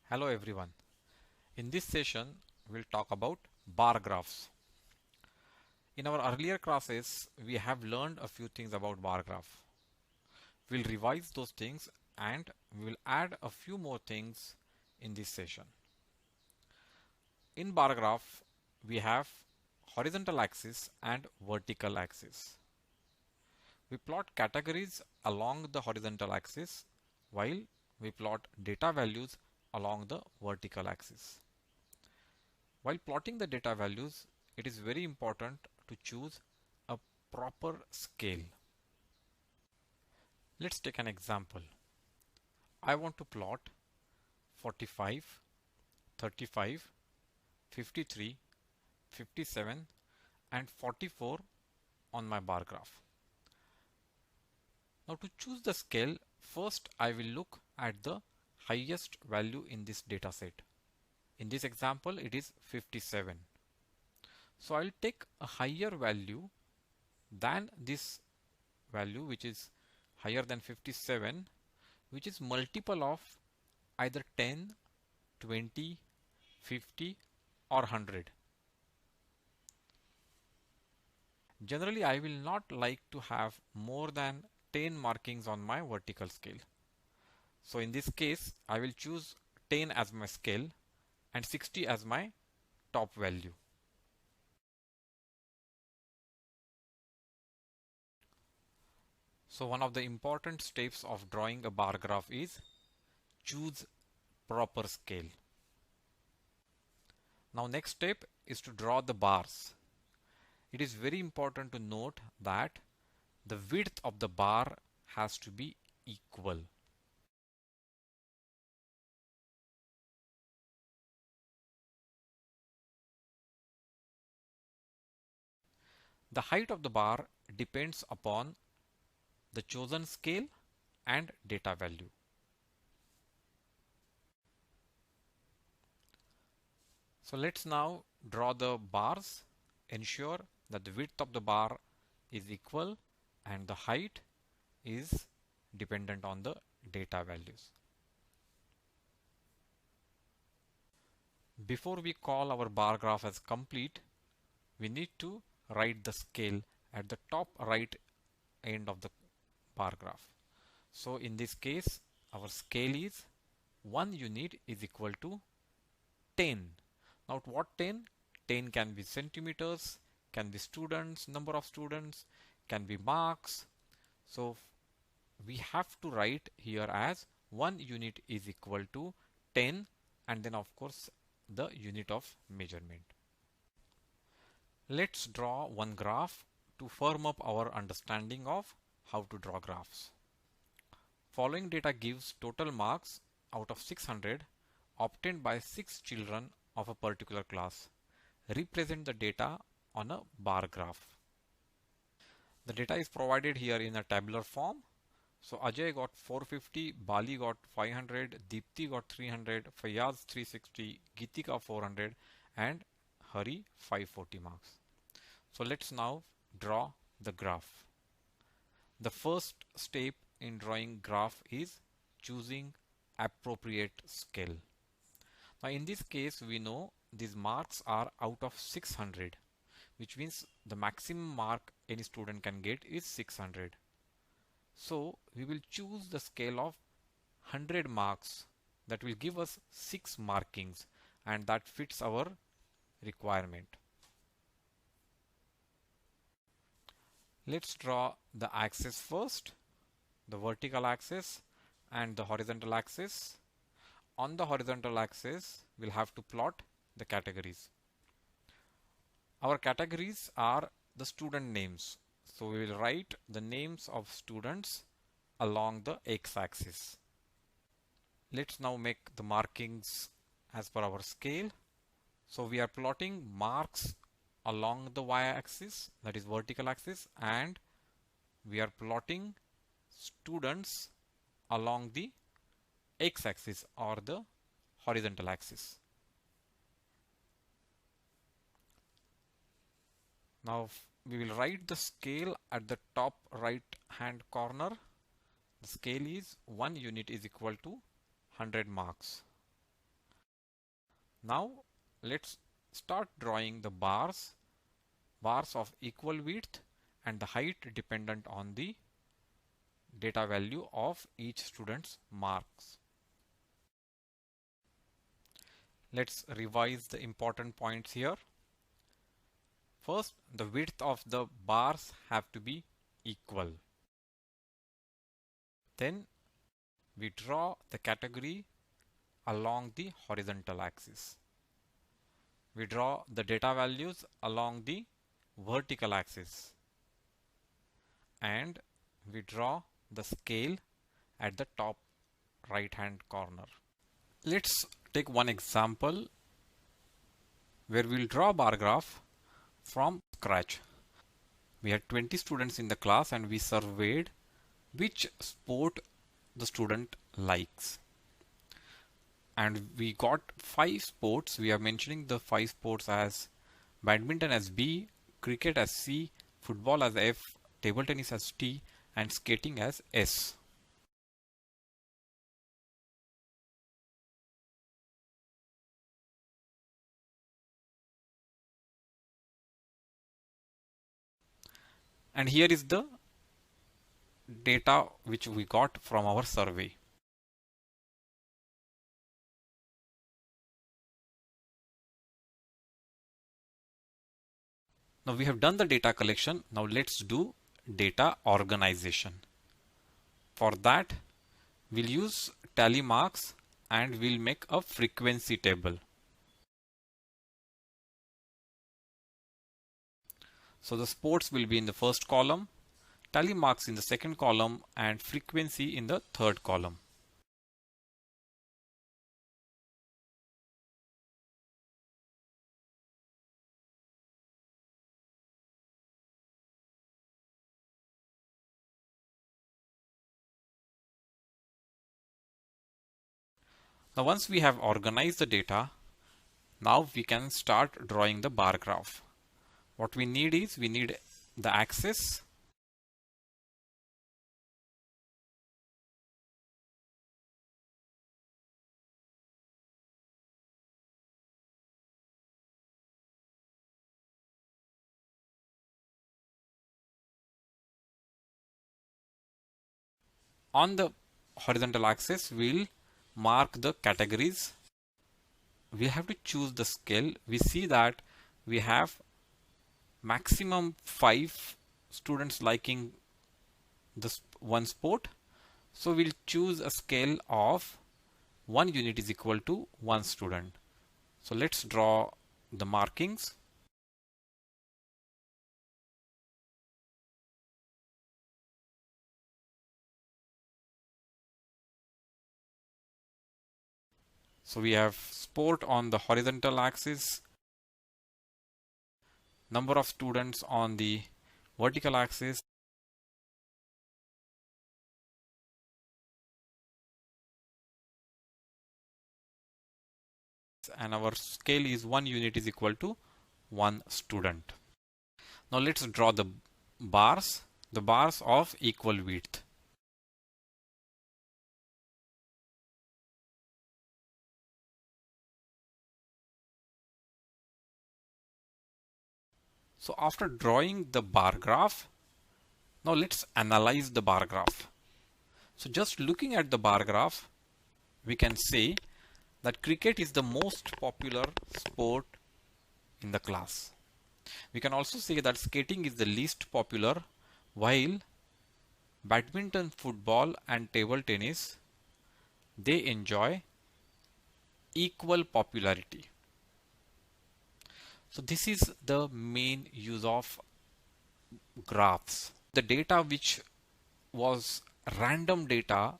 Hello everyone. In this session, we'll talk about bar graphs. In our earlier classes, we have learned a few things about bar graph. We'll revise those things and we'll add a few more things in this session. In bar graph, we have horizontal axis and vertical axis. We plot categories along the horizontal axis while we plot data values along the vertical axis. While plotting the data values, it is very important to choose a proper scale. Let's take an example. I want to plot 45, 35, 53, 57 and 44 on my bar graph. Now to choose the scale, first I will look at the highest value in this data set. In this example, it is 57. So I'll take a higher value than this value, which is higher than 57, which is multiple of either 10, 20, 50 or 100. Generally, I will not like to have more than 10 markings on my vertical scale. So in this case, I will choose 10 as my scale and 60 as my top value. So one of the important steps of drawing a bar graph is choose proper scale. Now next step is to draw the bars. It is very important to note that the width of the bar has to be equal. The height of the bar depends upon the chosen scale and data value. So let's now draw the bars. Ensure that the width of the bar is equal and the height is dependent on the data values. Before we call our bar graph as complete, we need to write the scale at the top right end of the bar graph. So in this case, our scale is 1 unit is equal to 10. Now what 10? 10 can be centimeters, can be students, number of students, can be marks. So we have to write here as 1 unit is equal to 10 and then of course the unit of measurement. Let's draw one graph to firm up our understanding of how to draw graphs. Following data gives total marks out of 600 obtained by 6 children of a particular class. Represent the data on a bar graph. The data is provided here in a tabular form. So Ajay got 450, Bali got 500, Deepti got 300, Fayaz 360, Geetika 400 and Hari 540 marks. So let's now draw the graph. The first step in drawing graph is choosing appropriate scale. Now in this case we know these marks are out of 600, which means the maximum mark any student can get is 600. So we will choose the scale of 100 marks that will give us 6 markings and that fits our requirement. Let's draw the axis first, the vertical axis and the horizontal axis. On the horizontal axis, we'll have to plot the categories. Our categories are the student names. So we will write the names of students along the x-axis. Let's now make the markings as per our scale. So we are plotting marks along the y-axis, that is vertical axis, and we are plotting students along the x-axis or the horizontal axis. Now we will write the scale at the top right hand corner. The scale is 1 unit is equal to 100 marks. Now let's start drawing the bars of equal width and the height dependent on the data value of each student's marks. Let's revise the important points here. First, the width of the bars have to be equal. Then we draw the category along the horizontal axis. We draw the data values along the vertical axis. And we draw the scale at the top right hand corner. Let's take one example where we'll draw a bar graph from scratch. We had 20 students in the class and we surveyed which sport the student likes. And we got 5 sports. We are mentioning the 5 sports as badminton as B, cricket as C, football as F, table tennis as T, and skating as S. And here is the data which we got from our survey. Now we have done the data collection. Now let's do data organization. For that, we'll use tally marks and we'll make a frequency table. So the sports will be in the first column, tally marks in the second column, and frequency in the third column. Now once we have organized the data, now we can start drawing the bar graph. What we need is the axis, on the horizontal axis we'll mark the categories. We have to choose the scale. We see that we have maximum 5 students liking this one sport. So we'll choose a scale of 1 unit is equal to 1 student. So let's draw the markings. So we have sport on the horizontal axis, number of students on the vertical axis, and our scale is 1 unit is equal to 1 student. Now let's draw the bars of equal width. So after drawing the bar graph, now let's analyze the bar graph. So just looking at the bar graph, we can say that cricket is the most popular sport in the class. We can also say that skating is the least popular, while badminton, football, and table tennis, they enjoy equal popularity. So this is the main use of graphs. The data which was random data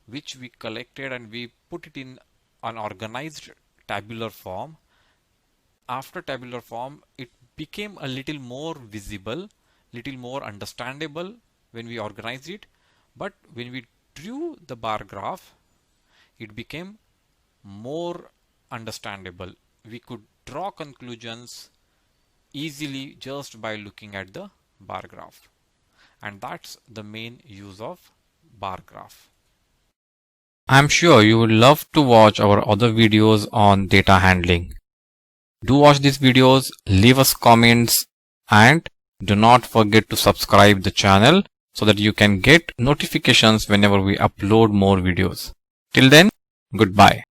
which we collected and we put it in an organized tabular form. After tabular form, it became a little more visible, little more understandable when we organized it. But when we drew the bar graph, it became more understandable. We could draw conclusions easily just by looking at the bar graph. And that's the main use of bar graph. I'm sure you would love to watch our other videos on data handling. Do watch these videos, leave us comments, and do not forget to subscribe the channel so that you can get notifications whenever we upload more videos. Till then, goodbye.